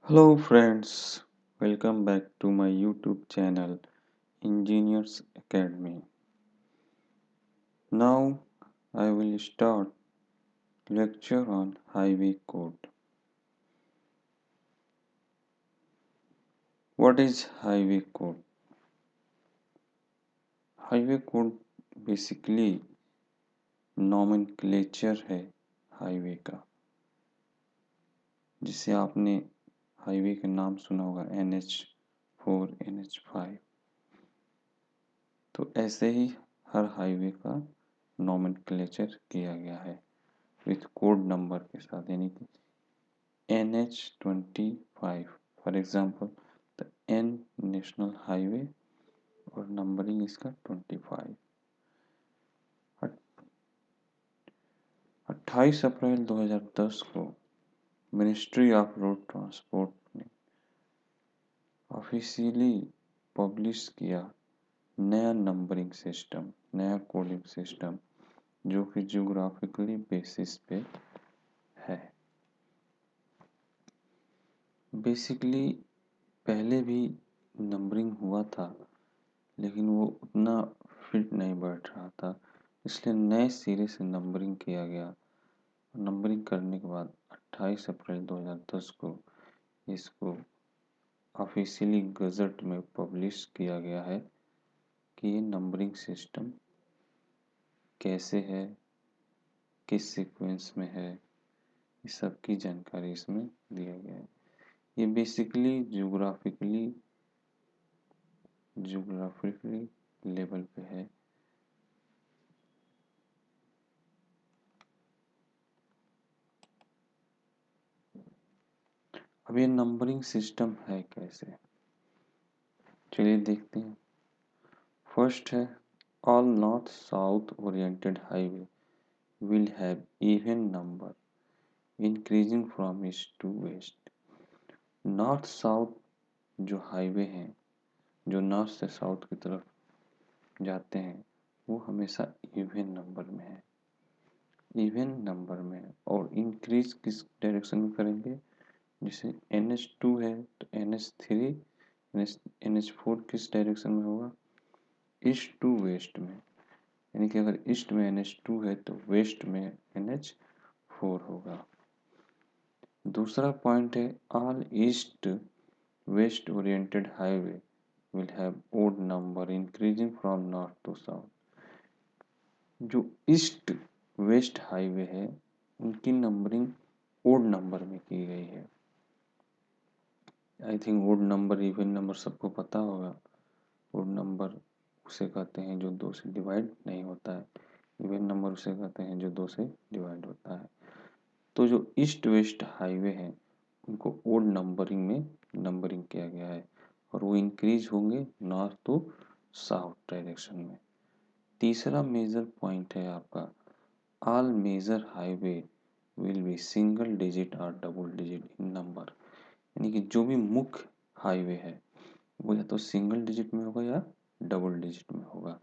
Hello friends, welcome back to my YouTube channel Engineers Academy. Now I will start lecture on highway code. What is highway code? Highway code basically nomenclature है highway का, जिसे आपने highway का नाम सुना होगा NH4, NH5। तो ऐसे ही हर हाईवे का नॉमेनक्लेचर किया गया है विथ कोड नंबर के साथ, यानी कि NH25 for example the N national highway और नंबरिंग इसका 25। 28 अप्रैल 2010 को मिनिस्ट्री ऑफ रोड ट्रांसपोर्ट ने ऑफिशियली पब्लिश किया नया नंबरिंग सिस्टम, नया कोडिंग सिस्टम, जो कि ज्योग्राफिकली बेसिस पे है। बेसिकली पहले भी नंबरिंग हुआ था, लेकिन वो उतना फिट नहीं बैठ रहा था, इसलिए नए सिरे से नंबरिंग किया गया। नंबरिंग करने के बाद 28 अप्रैल 2010 को इसको ऑफिशियली गजट में पब्लिश किया गया है कि ये नंबरिंग सिस्टम कैसे है, किस सीक्वेंस में है, इस सब की जानकारी इसमें दिया गया है। ये बेसिकली ज्योग्राफिकली लेवल पे है। अब ये नंबरिंग सिस्टम है कैसे, चलिए देखते हैं। फर्स्ट है, all north south oriented highway will have even number increasing from east to west. North south जो हाईवे हैं, जो नॉर्थ से साउथ की तरफ जाते हैं, वो हमेशा इवन नंबर में है, इवन नंबर में है। और इंक्रीज किस डायरेक्शन में करेंगे, जैसे NH2 है तो NH3, NH4 किस डायरेक्शन में होगा, ईस्ट टू वेस्ट में, यानी कि अगर ईस्ट में NH2 है तो वेस्ट में NH4 होगा। दूसरा पॉइंट है, all east west oriented highway will have odd number increasing from north to south. जो ईस्ट वेस्ट हाईवे है उनकी नंबरिंग ओड नंबर में की गई है। I think odd number even number सबको पता होगा। ओड नंबर उसे कहते हैं जो 2 से डिवाइड नहीं होता है, इवन नंबर उसे कहते हैं जो 2 से डिवाइड होता है। तो जो ईस्ट वेस्ट हाईवे हैं उनको ओड नंबरिंग में नंबरिंग किया गया है और वो इंक्रीज होंगे नॉर्थ टू साउथ डायरेक्शन में। तीसरा मेजर पॉइंट है आपका, all major highway will be single digit और डबल डिजिट इन नंबर, यानी कि जो भी मुख्य हाईवे है वो या तो सिंगल डिजिट में होगा या डबल डिजिट में होगा,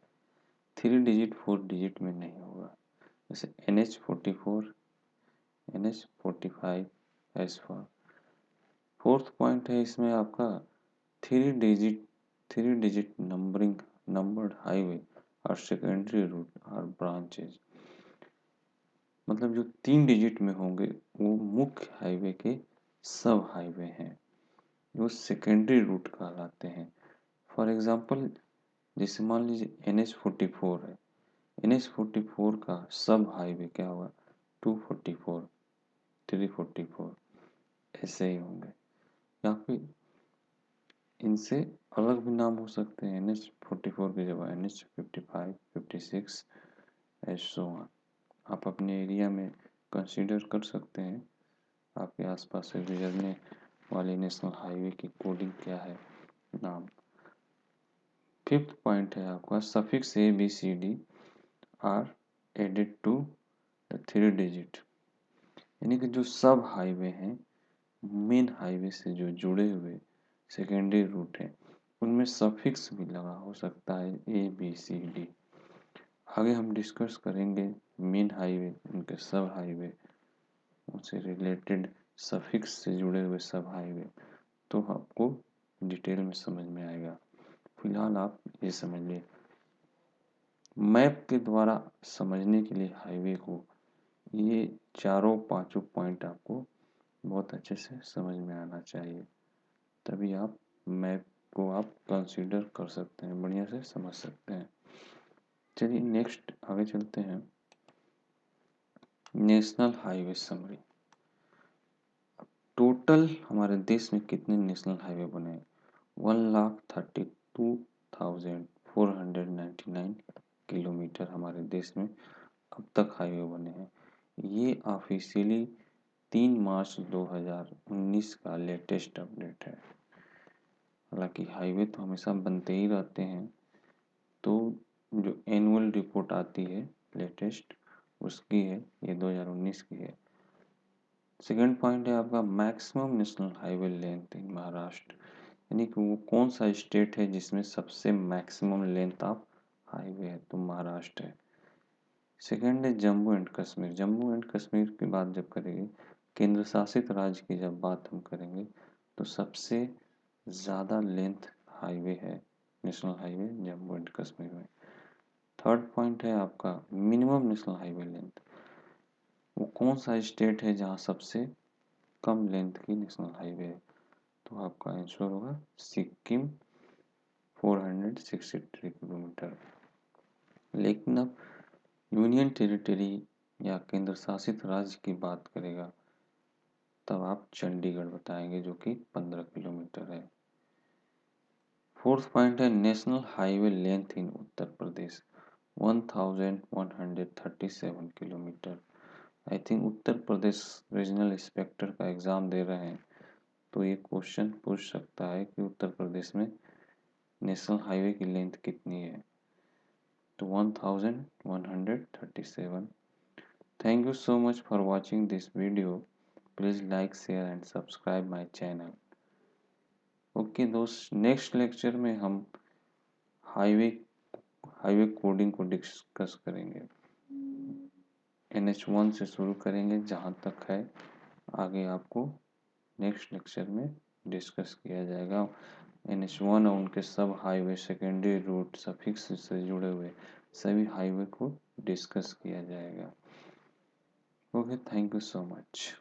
3 डिजिट 4 डिजिट में नहीं होगा। जैसे NH44, NH45 as for. Fourth point है इसमें आपका, three digit numbering numbered highway और सेकेंडरी रूट और ब्रांचेज, मतलब जो 3 डिजिट में होंगे वो मुख्य हाईवे के सब हाईवे हैं, जो सेकेंडरी रूट कहलाते हैं। फॉर एग्जांपल, जैसे मान लीजिए NH44 है, NH44 का सब हाईवे क्या होगा, 244, 344, ऐसे ही होंगे। या फिर इनसे अलग भी नाम हो सकते हैं, NH44 की जगह NH55, 56 एंड सो ऑन। आप अपने एरिया में कंसीडर कर सकते हैं आपके आसपास से गुजरने वाले नेशनल हाईवे की कोडिंग क्या है, नाम। फिफ्थ पॉइंट है आपका, suffix ABCD are added to the 3 digit, यानी कि जो सब हाईवे हैं मेन हाईवे से जो जुड़े हुए सेकेंडरी रूट है उनमें सफिक्स भी लगा हो सकता है ABCD। आगे हम डिस्कस करेंगे मेन हाईवे, उनके सब हाईवे, उनसे रिलेटेड सफिक्स से जुड़े हुए सब हाईवे, तो आपको डिटेल में समझ में आएगा। फिलहाल आप ये समझ लिए, मैप के द्वारा समझने के लिए हाईवे को ये चारों पांचों पॉइंट आपको बहुत अच्छे से समझ में आना चाहिए, तभी आप मैप को आप कंसीडर कर सकते हैं, बढ़िया से समझ सकते हैं। चलिए नेक्स्ट आगे चलते हैं। National highway summary. टोटल हमारे देश में कितने नेशनल हाईवे बने हैं? 1,32,499 किलोमीटर हमारे देश में अब तक हाईवे बने हैं। ये ऑफिशियली 3 मार्च 2019 का लेटेस्ट अपडेट है। हालांकि हाईवे तो हमेशा बनते ही रहते हैं, तो जो एनुअल रिपोर्ट आती है लेटेस्ट उसकी है, ये 2019 की है। सेकंड पॉइंट है आपका maximum national highway length in Maharashtra, यानी कि वो कौन सा स्टेट है जिसमें सबसे मैक्सिमम लेंथ ऑफ हाईवे है, तो महाराष्ट्र है। सेकंड है जम्मू एंड कश्मीर। जम्मू एंड कश्मीर की बात जब करेंगे, केंद्र शासित राज्य की जब बात हम करेंगे, तो सबसे ज़्यादा लेंथ हाईवे है, national highway Jammu and Kashmir में। थर्ड पॉइंट है आपका मिनिमम नेशनल हाईवे लेंथ, वो कौन सा स्टेट है जहाँ सबसे कम लेंथ की नेशनल हाईवे है, तो आपका आंसर होगा सिक्किम 463 किलोमीटर। लेकिन अब यूनियन टेरिटरी या केंद्र शासित राज्य की बात करेगा तब आप चंडीगढ़ बताएंगे जो कि 15 किलोमीटर है। फोर्थ पॉइंट है national highway length in Uttar Pradesh 1137 kilometre. I think Uttar Pradesh regional inspector का एग्जाम दे रहे हैं तो ये क्वेश्चन पूछ सकता है कि उत्तर प्रदेश में नेशनल हाईवे की लेंथ कितनी है, तो 1137। Thank you so much for watching this video. Please like, share and subscribe my channel. Okay दोस्त, नेक्स्ट लेक्चर में हम हाईवे हाईवे कोडिंग को डिस्कस करेंगे। NH1 से शुरू करेंगे जहाँ तक है, आगे आपको नेक्स्ट लेक्चर में डिस्कस किया जाएगा। NH1 और उनके सब हाईवे, सेकेंडरी रूट, सफिक्स से जुड़े हुए सभी हाईवे को डिस्कस किया जाएगा। Okay, thank you so much.